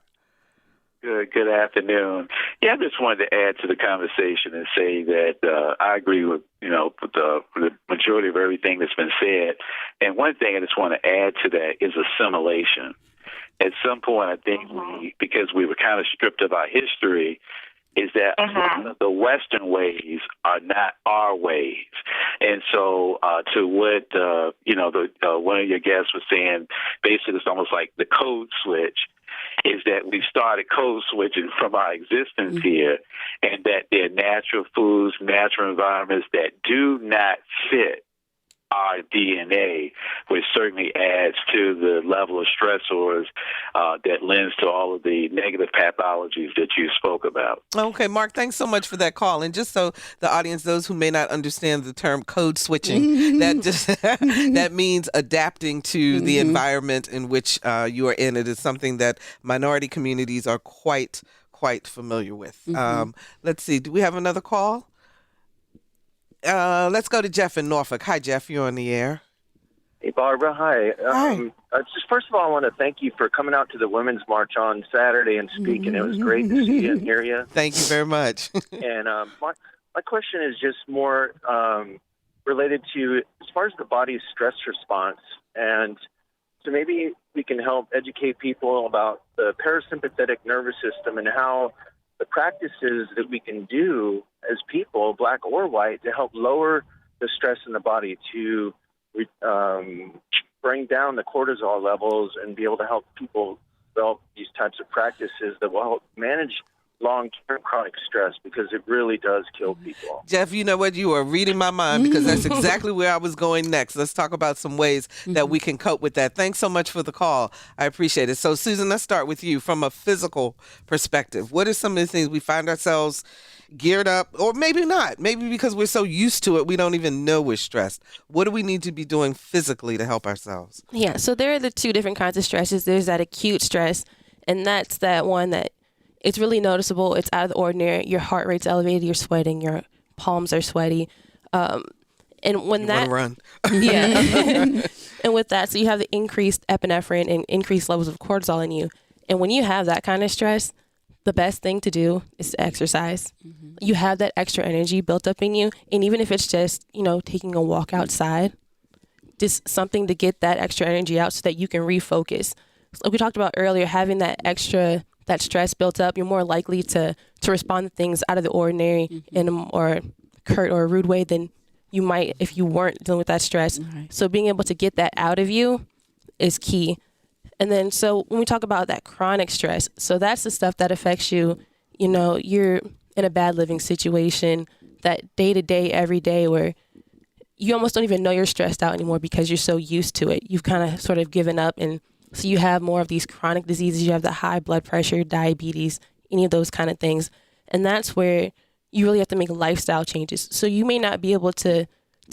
Speaker 8: Good afternoon. Yeah, I just wanted to add to the conversation and say that I agree with the majority of everything that's been said. And one thing I just want to add to that is assimilation. At some point, I think because we were kind of stripped of our history, is that the Western ways are not our ways. And so to what, one of your guests was saying, basically it's almost like the code switch, is that we started code switching from our existence here, and that there are natural foods, natural environments that do not fit our DNA, which certainly adds to the level of stressors that lends to all of the negative pathologies that you spoke about.
Speaker 1: Okay, Mark, thanks so much for that call. And just so the audience, those who may not understand the term code switching, that means adapting to the environment in which you are in. It is something that minority communities are quite familiar with. Let's see. Do we have another call? Let's go to Jeff in Norfolk. Hi, Jeff. You're on the air.
Speaker 9: Hey, Barbara. Hi. Just first of all, I want to thank you for coming out to the Women's March on Saturday and speaking. It was great to see you and hear you.
Speaker 1: Thank you very much.
Speaker 9: And my question is just more related to as far as the body's stress response. And so maybe we can help educate people about the parasympathetic nervous system and how the practices that we can do as people, black or white, to help lower the stress in the body, to bring down the cortisol levels and be able to help people develop these types of practices that will help manage long-term chronic stress, because it really does kill people.
Speaker 1: Jeff, you know what? You are reading my mind, because that's exactly where I was going next. Let's talk about some ways that we can cope with that. Thanks so much for the call. I appreciate it. So, Susan, let's start with you from a physical perspective. What are some of the things we find ourselves geared up, or maybe not? Maybe because we're so used to it, we don't even know we're stressed. What do we need to be doing physically to help ourselves?
Speaker 5: Yeah, so there are the two different kinds of stresses. There's that acute stress, and that's that one that it's really noticeable. It's out of the ordinary. Your heart rate's elevated. You're sweating. Your palms are sweaty. And when
Speaker 1: You wanna run.
Speaker 5: yeah. And with that, so you have the increased epinephrine and increased levels of cortisol in you. And when you have that kind of stress, the best thing to do is to exercise. You have that extra energy built up in you. And even if it's just, taking a walk outside, just something to get that extra energy out so that you can refocus. Like we talked about earlier, having that stress built up, you're more likely to respond to things out of the ordinary in a more curt or rude way than you might if you weren't dealing with that stress.
Speaker 3: Right.
Speaker 5: So being able to get that out of you is key. And then so when we talk about that chronic stress, so that's the stuff that affects you, you're in a bad living situation, that day to day, every day, where you almost don't even know you're stressed out anymore because you're so used to it. You've kind of sort of given up, and so you have more of these chronic diseases. You have the high blood pressure, diabetes, any of those kind of things. And that's where you really have to make lifestyle changes. So you may not be able to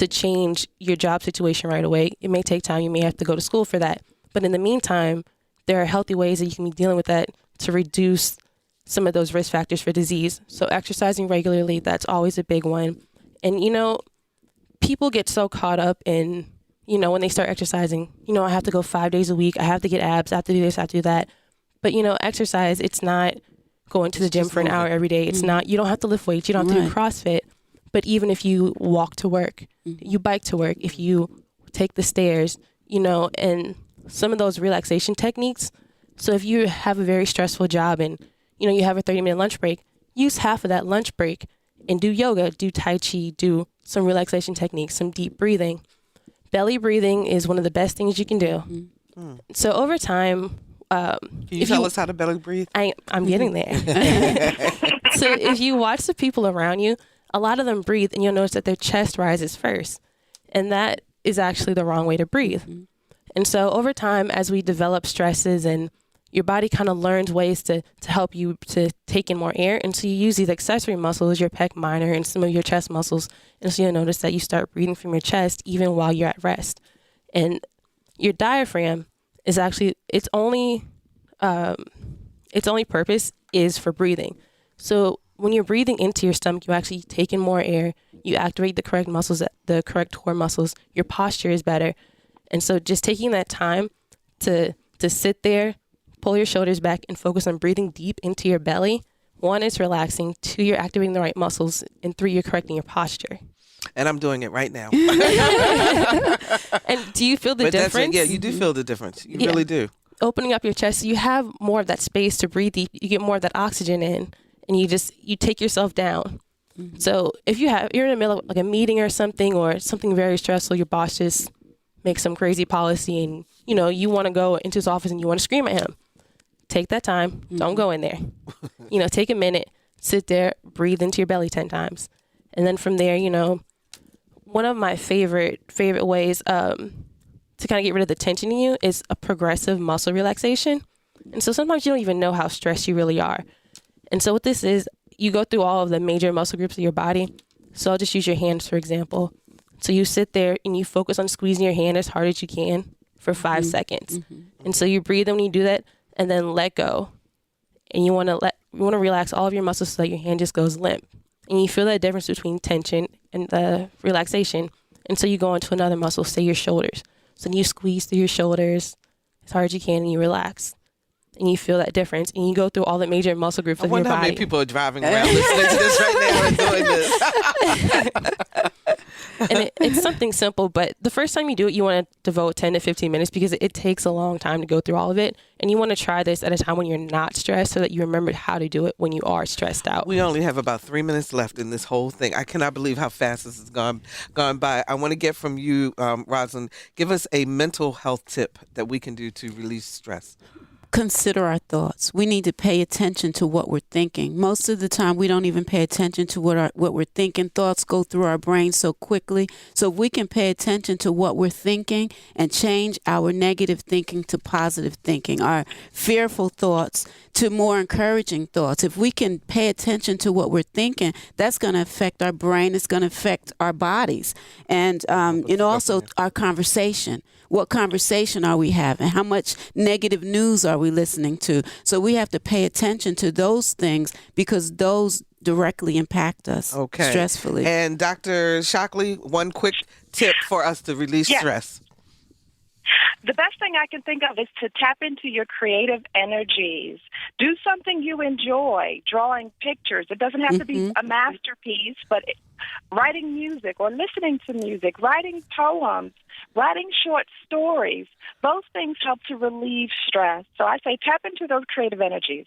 Speaker 5: change your job situation right away. It may take time. You may have to go to school for that. But in the meantime, there are healthy ways that you can be dealing with that to reduce some of those risk factors for disease. So exercising regularly, that's always a big one. And, people get so caught up in, when they start exercising, I have to go 5 days a week. I have to get abs. I have to do this. I have to do that. But, exercise, it's not going to the gym for an hour every day. It's not, you don't have to lift weights. You don't have to do CrossFit. But even if you walk to work, you bike to work, if you take the stairs, and some of those relaxation techniques. So if you have a very stressful job and, you have a 30-minute lunch break, use half of that lunch break and do yoga, do Tai Chi, do some relaxation techniques, some deep breathing. Belly breathing is one of the best things you can do. So over time,
Speaker 1: Can you tell us how to belly breathe?
Speaker 5: I'm getting there. So if you watch the people around you, a lot of them breathe and you'll notice that their chest rises first. And that is actually the wrong way to breathe. And so over time, as we develop stresses and your body kind of learns ways to help you to take in more air. And so you use these accessory muscles, your pec minor and some of your chest muscles. And so you'll notice that you start breathing from your chest even while you're at rest. And your diaphragm is actually, its only purpose is for breathing. So when you're breathing into your stomach, you actually take in more air. You activate the correct muscles, the correct core muscles. Your posture is better. And so just taking that time to sit there, pull your shoulders back and focus on breathing deep into your belly. 1, it's relaxing. 2, you're activating the right muscles. And 3, you're correcting your posture.
Speaker 1: And I'm doing it right now.
Speaker 5: And do you feel the difference?
Speaker 1: Yeah, you do feel the difference. You really do.
Speaker 5: Opening up your chest, so you have more of that space to breathe deep. You get more of that oxygen in, and you take yourself down. So if you're in the middle of like a meeting or something very stressful, your boss just makes some crazy policy, and you want to go into his office and you want to scream at him. Take that time. Don't go in there. Take a minute, sit there, breathe into your belly 10 times. And then from there, one of my favorite ways to kind of get rid of the tension in you is a progressive muscle relaxation. And so sometimes you don't even know how stressed you really are. And so what this is, you go through all of the major muscle groups of your body. So I'll just use your hands, for example. So you sit there and you focus on squeezing your hand as hard as you can for 5 seconds. And so you breathe when you do that, and then let go. And you want to relax all of your muscles so that your hand just goes limp. And you feel that difference between tension and the relaxation. And so you go into another muscle, say your shoulders. So then you squeeze through your shoulders as hard as you can and you relax. And you feel that difference. And you go through all the major muscle groups of your body.
Speaker 1: I wonder how many people are driving around listening to this right now and doing this.
Speaker 5: And it's something simple, but the first time you do it, you want to devote 10 to 15 minutes because it takes a long time to go through all of it. And you want to try this at a time when you're not stressed so that you remember how to do it when you are stressed out.
Speaker 1: We only have about 3 minutes left in this whole thing. I cannot believe how fast this has gone by. I want to get from you, Rosalind, give us a mental health tip that we can do to release stress.
Speaker 3: consider our thoughts. We need to pay attention to what we're thinking. Most of the time, we don't even pay attention to what we're thinking. Thoughts go through our brain so quickly. So if we can pay attention to what we're thinking and change our negative thinking to positive thinking, our fearful thoughts to more encouraging thoughts, if we can pay attention to what we're thinking, that's going to affect our brain. It's going to affect our bodies. And also our conversation. What conversation are we having? How much negative news are we listening to? So we have to pay attention to those things because those directly impact us stressfully.
Speaker 1: And Dr. Shockley, one quick tip for us to release stress.
Speaker 4: The best thing I can think of is to tap into your creative energies. Do something you enjoy, drawing pictures. It doesn't have to be a masterpiece, but writing music or listening to music, writing poems, writing short stories. Those things help to relieve stress. So I say tap into those creative energies.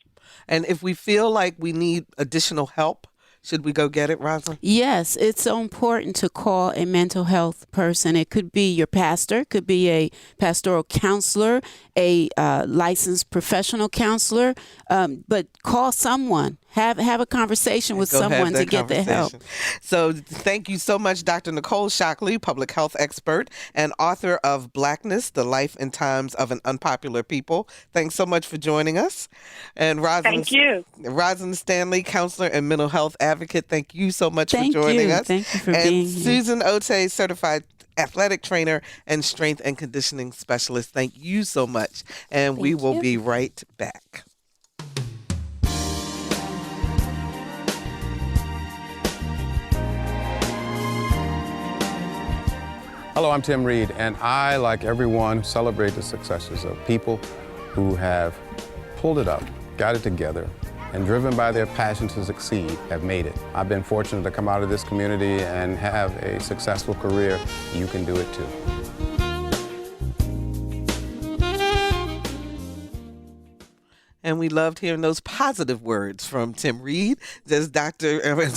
Speaker 1: And if we feel like we need additional help, should we go get it, Rosalind?
Speaker 3: Yes, it's so important to call a mental health person. It could be your pastor, could be a pastoral counselor, a licensed professional counselor, but call someone. Have a conversation with someone to get the help.
Speaker 1: So thank you so much, Dr. Nicole Shockley, public health expert and author of Blackness, The Life and Times of an Unpopular People. Thanks so much for joining us. And Rosalind,
Speaker 4: thank you.
Speaker 1: Rosalind Stanley, counselor and mental health advocate. Thank you so much for joining us.
Speaker 3: Thank you for being here.
Speaker 1: Susan Ottey, certified athletic trainer and strength and conditioning specialist. Thank you so much. And we will be right back.
Speaker 10: Hello, I'm Tim Reed, and I, like everyone, celebrate the successes of people who have pulled it up, got it together, and driven by their passion to succeed, have made it. I've been fortunate to come out of this community and have a successful career. You can do it too.
Speaker 1: And we loved hearing those positive words from Tim Reed. As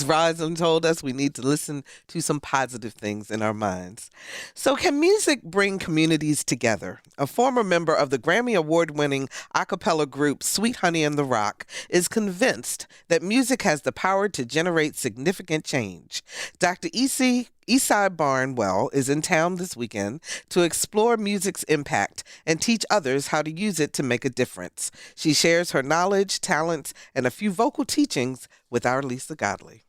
Speaker 1: Rosalind told us, we need to listen to some positive things in our minds. So can music bring communities together? A former member of the Grammy Award-winning a cappella group Sweet Honey in the Rock is convinced that music has the power to generate significant change. Dr. Ysaye Barnwell is in town this weekend to explore music's impact and teach others how to use it to make a difference. She shares her knowledge, talents, and a few vocal teachings with our Lisa Godley.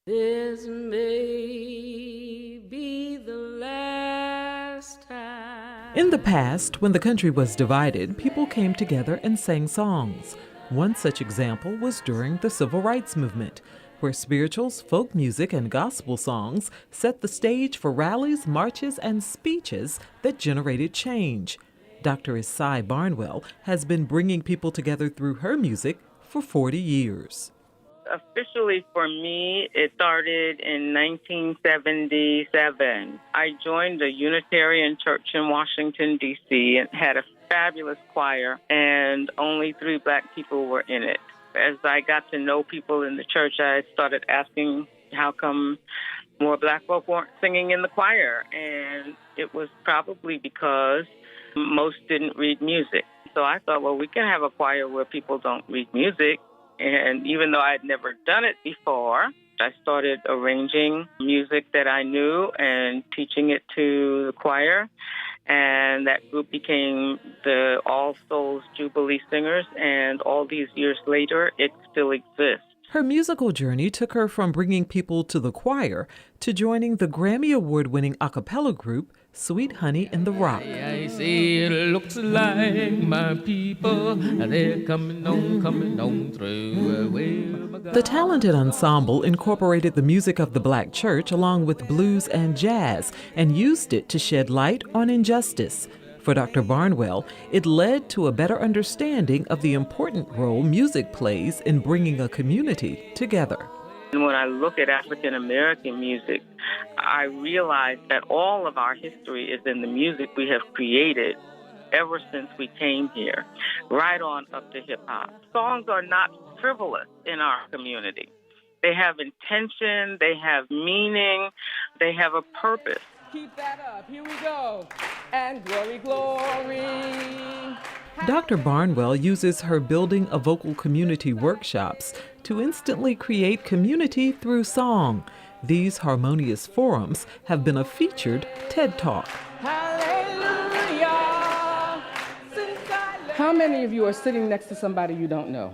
Speaker 11: This may be the last time.
Speaker 12: In the past, when the country was divided, people came together and sang songs. One such example was during the Civil Rights Movement, where spirituals, folk music, and gospel songs set the stage for rallies, marches, and speeches that generated change. Dr. Ysaye Barnwell has been bringing people together through her music for 40 years.
Speaker 13: Officially for me, it started in 1977. I joined a Unitarian church in Washington, D.C., and had a fabulous choir, and only 3 Black people were in it. As I got to know people in the church, I started asking how come more Black folk weren't singing in the choir. And it was probably because most didn't read music. So I thought, well, we can have a choir where people don't read music. And even though I'd never done it before, I started arranging music that I knew and teaching it to the choir. And that group became the All Souls Jubilee Singers, and all these years later, it still exists.
Speaker 12: Her musical journey took her from bringing people to the choir to joining the Grammy Award-winning a cappella group, Sweet Honey in the Rock.
Speaker 11: I say it looks like my people, they're coming on through.
Speaker 12: The talented ensemble incorporated the music of the Black church along with blues and jazz and used it to shed light on injustice. For Dr. Barnwell, it led to a better understanding of the important role music plays in bringing a community together.
Speaker 13: And when I look at African American music, I realize that all of our history is in the music we have created ever since we came here, right on up to hip-hop. Songs are not frivolous in our community. They have intention, they have meaning, they have a purpose.
Speaker 11: Keep that up. Here we go. And glory, glory.
Speaker 12: Dr. Barnwell uses her Building a Vocal Community workshops to instantly create community through song. These harmonious forums have been a featured TED Talk.
Speaker 14: How many of you are sitting next to somebody you don't know?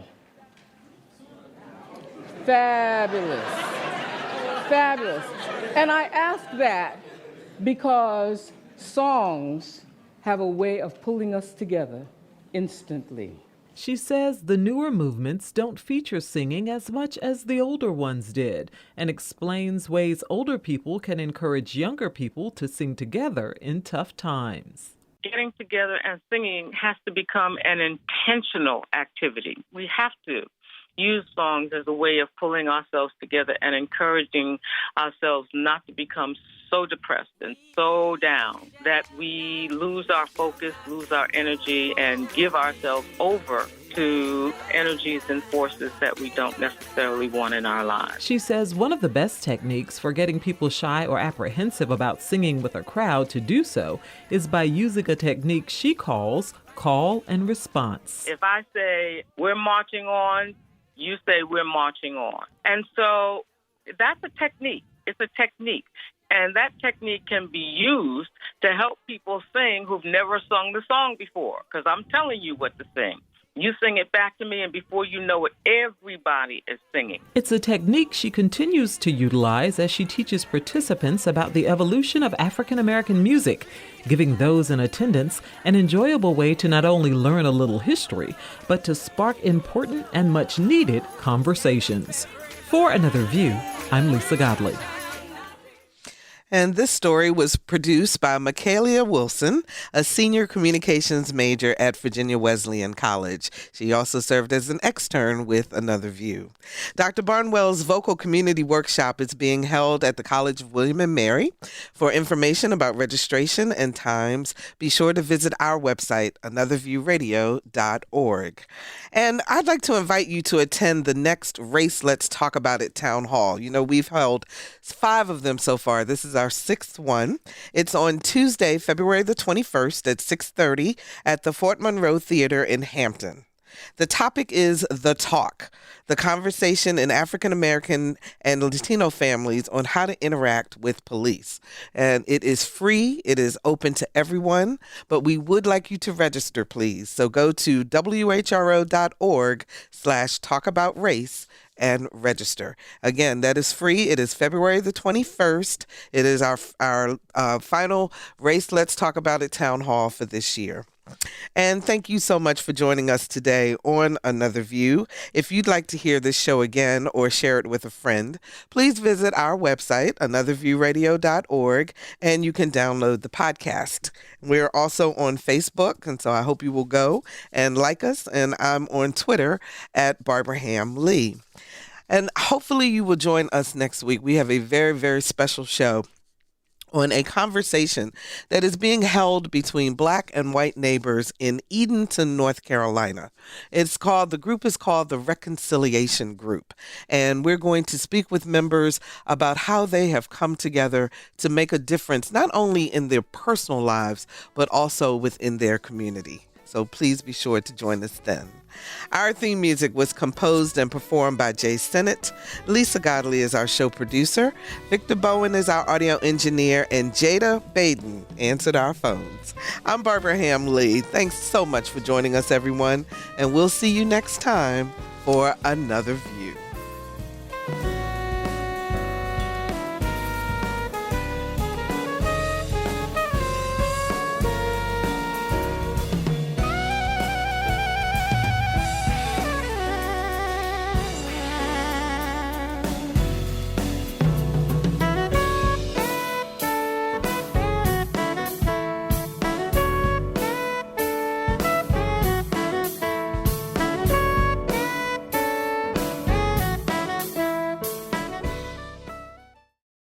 Speaker 14: Fabulous. Fabulous. And I ask that because songs have a way of pulling us together instantly.
Speaker 12: She says the newer movements don't feature singing as much as the older ones did, and explains ways older people can encourage younger people to sing together in tough times.
Speaker 13: Getting together and singing has to become an intentional activity. We have to use songs as a way of pulling ourselves together and encouraging ourselves not to become so depressed and so down that we lose our focus, lose our energy, and give ourselves over to energies and forces that we don't necessarily want in our lives.
Speaker 12: She says one of the best techniques for getting people shy or apprehensive about singing with a crowd to do so is by using a technique she calls call and response.
Speaker 13: If I say, we're marching on, you say, we're marching on. And so that's a technique. It's a technique. And that technique can be used to help people sing who've never sung the song before, because I'm telling you what to sing. You sing it back to me, and before you know it, everybody is singing.
Speaker 12: It's a technique she continues to utilize as she teaches participants about the evolution of African American music, giving those in attendance an enjoyable way to not only learn a little history, but to spark important and much needed conversations. For Another View, I'm Lisa Godley.
Speaker 1: And this story was produced by Michaela Wilson, a senior communications major at Virginia Wesleyan College. She also served as an extern with Another View. Dr. Barnwell's vocal community workshop is being held at the College of William and Mary. For information about registration and times, be sure to visit our website, anotherviewradio.org. And I'd like to invite you to attend the next Race Let's Talk About It Town Hall. You know, we've held 5 of them so far. This is our 6th one. It's on Tuesday, February the 21st at 6:30 at the Fort Monroe Theater in Hampton. The topic is The Talk, the conversation in African American and Latino families on how to interact with police. And it is free. It is open to everyone, but we would like you to register, please. So go to whro.org/talkaboutrace and register. Again, that is free. It is February the 21st. It is our final Race Let's Talk About It Town Hall for this year. And thank you so much for joining us today on Another View. If you'd like to hear this show again or share it with a friend, please visit our website, anotherviewradio.org, and you can download the podcast. We're also on Facebook, and so I hope you will go and like us. And I'm on Twitter at Barbara Ham Lee. And hopefully you will join us next week. We have a very, very special show on a conversation that is being held between Black and white neighbors in Edenton, North Carolina. The group is called the Reconciliation Group, and we're going to speak with members about how they have come together to make a difference, not only in their personal lives, but also within their community. So please be sure to join us then. Our theme music was composed and performed by Jay Sennett. Lisa Godley is our show producer. Victor Bowen is our audio engineer, and Jada Baden answered our phones. I'm Barbara Ham Lee. Thanks so much for joining us, everyone, and we'll see you next time for Another View.